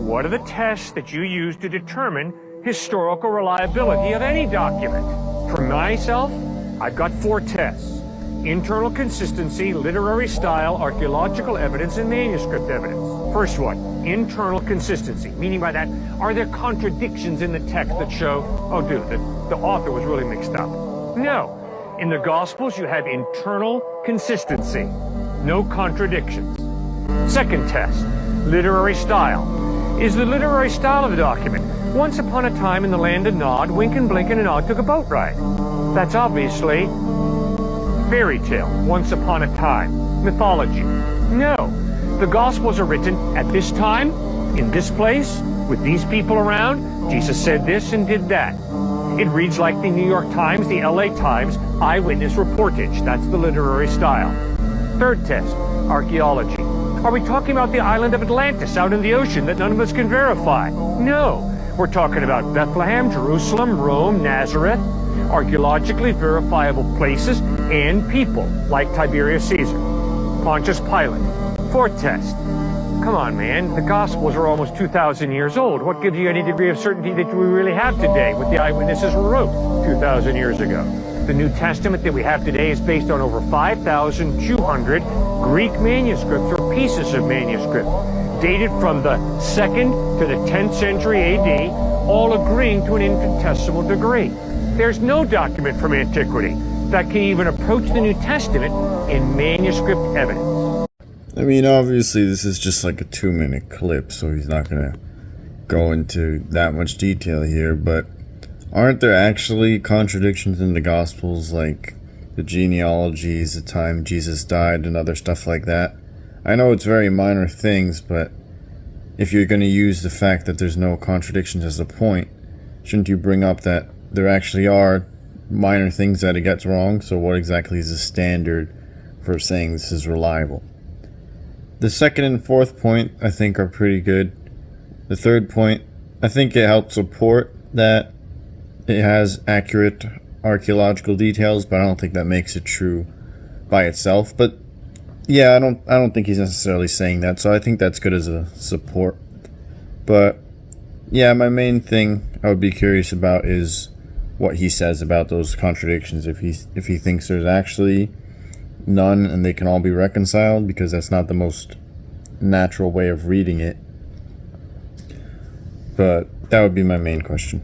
What are the tests that you use to determine historical reliability of any document? For myself, I've got 4 tests. Internal consistency, literary style, archaeological evidence, and manuscript evidence. First one, internal consistency. Meaning by that, are there contradictions in the text that show, oh dude, the author was really mixed up? No. In the Gospels, you have internal consistency. No contradictions. Second test, literary style. Is the literary style of the document? Once upon a time in the land of Nod, Wink and Blink and Nod took a boat ride. That's obviously fairy tale, once upon a time, mythology. No, the Gospels are written at this time, in this place, with these people around. Jesus said this and did that. It reads like the New York Times, the LA Times, eyewitness reportage. That's the literary style. Third test, archaeology. Are we talking about the island of Atlantis out in the ocean that none of us can verify? No, we're talking about Bethlehem, Jerusalem, Rome, Nazareth, archaeologically verifiable places and people like Tiberius Caesar, Pontius Pilate. Fourth test. Come on, man. The Gospels are almost 2,000 years old. What gives you any degree of certainty that we really have today what the eyewitnesses wrote 2,000 years ago? The New Testament that we have today is based on over 5,200 Greek manuscripts or pieces of manuscript, dated from the 2nd to the 10th century AD, all agreeing to an infinitesimal degree. There's no document from antiquity that can even approach the New Testament in manuscript evidence. I mean, obviously this is just like a 2-minute clip, so he's not going to go into that much detail here, but aren't there actually contradictions in the Gospels, like the genealogies, the time Jesus died, and other stuff like that? I know it's very minor things, but if you're going to use the fact that there's no contradictions as a point, shouldn't you bring up that there actually are minor things that it gets wrong? So what exactly is the standard for saying this is reliable? The second and fourth point, I think, are pretty good. The third point, I think it helps support that it has accurate archaeological details, but I don't think that makes it true by itself. But yeah, I don't think he's necessarily saying that, so I think that's good as a support. But yeah, my main thing I would be curious about is what he says about those contradictions, if he thinks there's actually none and they can all be reconciled, because that's not the most natural way of reading it. But that would be my main question.